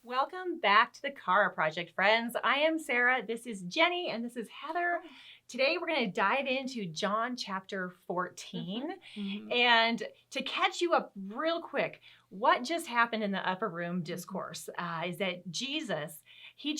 Welcome back to the CHARA Project, friends. I am Sarah, this is Jenny, and this is Heather. Today we're going to dive into John chapter 14. And to catch you up real quick, what just happened in the upper room discourse is that Jesus, he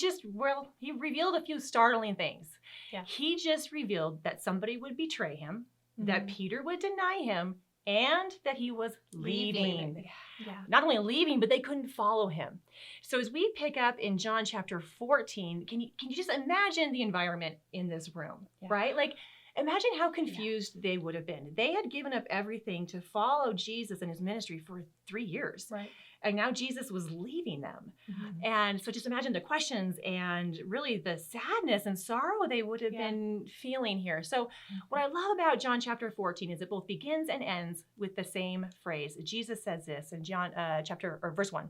revealed a few startling things. Yeah. He just revealed that somebody would betray him, that Peter would deny him, and that he was leaving. Yeah. Not only leaving, but they couldn't follow him. So as we pick up in John chapter 14, can you just imagine the environment in this room, right? Like, imagine how confused they would have been. They had given up everything to follow Jesus and his ministry for 3 years. Right. And now Jesus was leaving them. And so just imagine the questions and really the sadness and sorrow they would have been feeling here. So what I love about John chapter 14 is it both begins and ends with the same phrase. Jesus says this in John verse 1.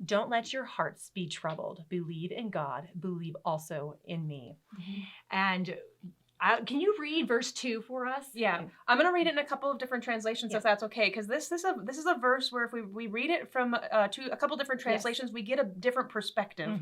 Don't let your hearts be troubled. Believe in God. Believe also in me. And can you read verse 2 for us? Yeah, I'm going to read it in a couple of different translations if that's okay, because this is a verse where if we read it from a couple different translations, we get a different perspective.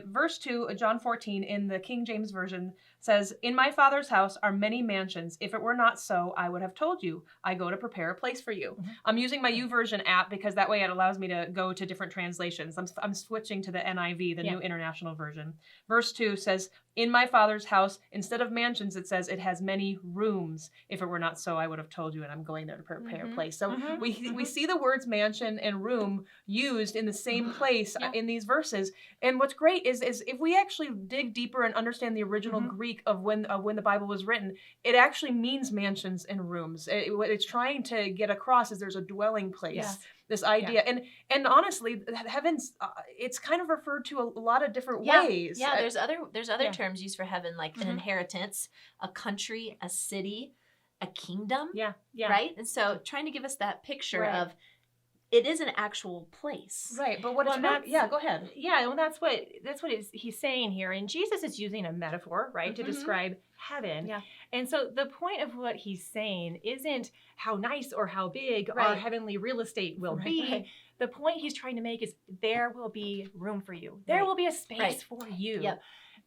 Verse 2, John 14 in the King James Version says, "In my Father's house are many mansions. If it were not so, I would have told you. I go to prepare a place for you." I'm using my YouVersion app because that way it allows me to go to different translations. I'm switching to the NIV, the New International Version. Verse 2 says, "In my Father's house," instead of mansions, it says it has many rooms. If it were not so, I would have told you, and I'm going there to prepare a place. So we see the words mansion and room used in the same place in these verses. And what's great is if we actually dig deeper and understand the original Greek of when the Bible was written, it actually means mansions and rooms. What it's trying to get across is there's a dwelling place. Yes. This idea, and honestly, heaven's it's kind of referred to a lot of different ways. Yeah, there's other terms used for heaven, like an inheritance, a country, a city, a kingdom. Yeah. Right? And so trying to give us that picture of it is an actual place. Right, but what go ahead. Yeah, well, that's what he's saying here. And Jesus is using a metaphor, right, to describe heaven. Yeah. And so the point of what he's saying isn't how nice or how big our heavenly real estate will be. Right. The point he's trying to make is there will be room for you. There will be a space for you. Yep.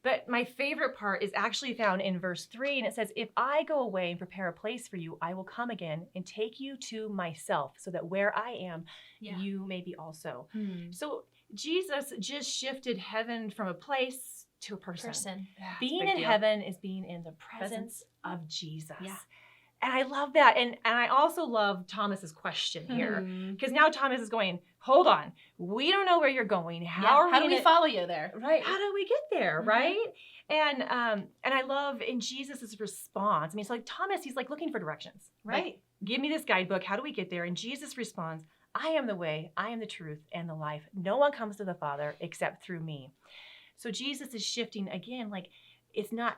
But my favorite part is actually found in verse 3, and it says, "If I go away and prepare a place for you, I will come again and take you to myself, so that where I am, you may be also." So Jesus just shifted heaven from a place to a person. Yeah, being in heaven is being in the presence of Jesus. Yeah. And I love that. And I also love Thomas's question here, because now Thomas is going, hold on, we don't know where you're going. How do we follow you there? Right. How do we get there? Right. And I love in Jesus's response. I mean, it's like Thomas, he's like looking for directions, right? Like, give me this guidebook. How do we get there? And Jesus responds, I am the way, I am the truth, and the life. No one comes to the Father except through me. So Jesus is shifting again, like, it's not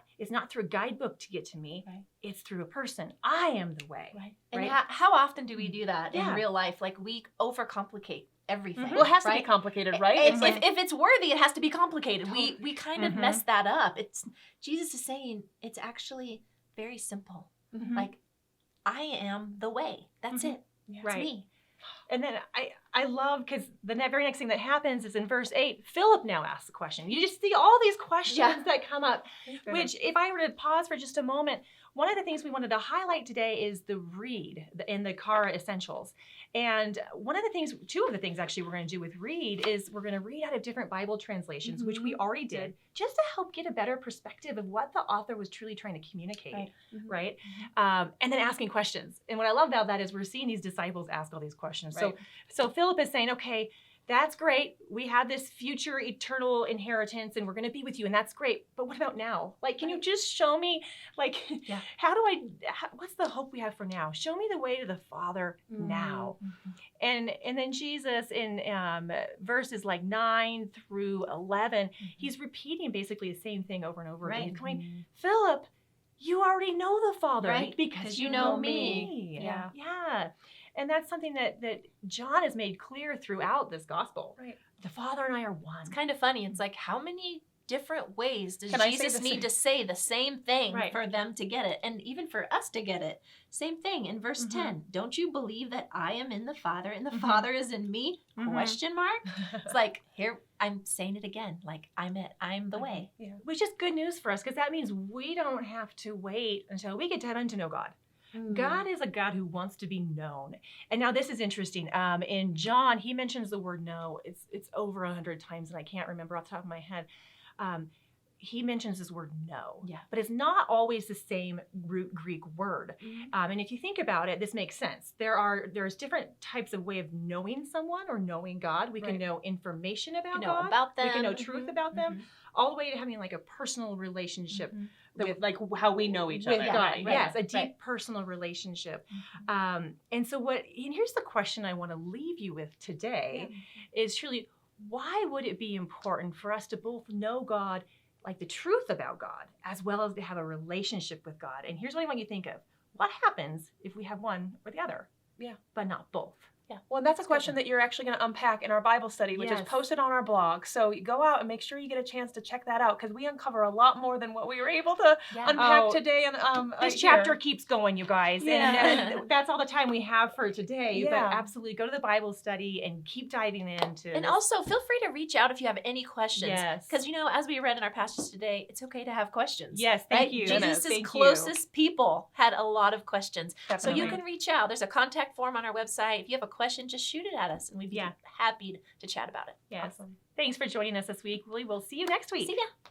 through a guidebook to get to me. Right. It's through a person. I am the way. Right. And how often do we do that in real life? Like, we overcomplicate everything. Well, it has to be complicated, right? If it's worthy, it has to be complicated. We kind of mess that up. Jesus is saying it's actually very simple. Like, I am the way. That's it. Yeah. It's me. And then I love, because the very next thing that happens is in verse 8, Philip now asks a question. You just see all these questions that come up, which if I were to pause for just a moment, one of the things we wanted to highlight today is the read in the CHARA Essentials. And two of the things actually we're going to do with read is we're going to read out of different Bible translations, which we already did, just to help get a better perspective of what the author was truly trying to communicate, right? And then asking questions. And what I love about that is we're seeing these disciples ask all these questions. Right. So Philip is saying, okay, that's great. We have this future eternal inheritance and we're going to be with you, and that's great. But what about now? Like, can you just show me, like, what's the hope we have for now? Show me the way to the Father now. And then Jesus in verses like 9 through 11, he's repeating basically the same thing over and over again. He's going, Philip, you already know the Father, right? Because you know me. Yeah. And that's something that John has made clear throughout this gospel. Right. The Father and I are one. It's kind of funny. It's like, how many different ways does Can I say Jesus the need same- to say the same thing Right. for them to get it? And even for us to get it. Same thing in verse 10. Don't you believe that I am in the Father and the Father is in me? Question mark. It's like, here, I'm saying it again. Like, I'm the way. Yeah. Which is good news for us because that means we don't have to wait until we get to know God. God is a God who wants to be known. And now this is interesting. In John, he mentions the word know. It's over 100 times, and I can't remember off the top of my head. He mentions this word know. Yeah. But it's not always the same root Greek word. And if you think about it, this makes sense. There's different types of way of knowing someone or knowing God. We can know information about You know God. about them. We can know truth about them, all the way to having like a personal relationship with Like how we know each with other. God. Right. Yes, a deep Right. personal relationship. And here's the question I want to leave you with today is truly, why would it be important for us to both know God, like the truth about God, as well as to have a relationship with God? And here's what I want you to think of. What happens if we have one or the other? Yeah. But not both. Yeah. Well, and that's a question that you're actually going to unpack in our Bible study, which is Yes. posted on our blog. So go out and make sure you get a chance to check that out because we uncover a lot more than what we were able to unpack Oh, today. And This chapter keeps going, you guys. Yeah. And that's all the time we have for today. But Yeah. absolutely go to the Bible study and keep diving into And this. also, feel free to reach out if you have any questions. Yes. Because, as we read in our passage today, it's okay to have questions. Yes, thank Right? you. Jesus' Thank you. closest people had a lot of questions. So you Definitely. can reach out. There's a contact form on our website. If you have a question, just shoot it at us, and we'd be happy to chat about it. Yes. Thanks for joining us this week. We will see you next week. See ya.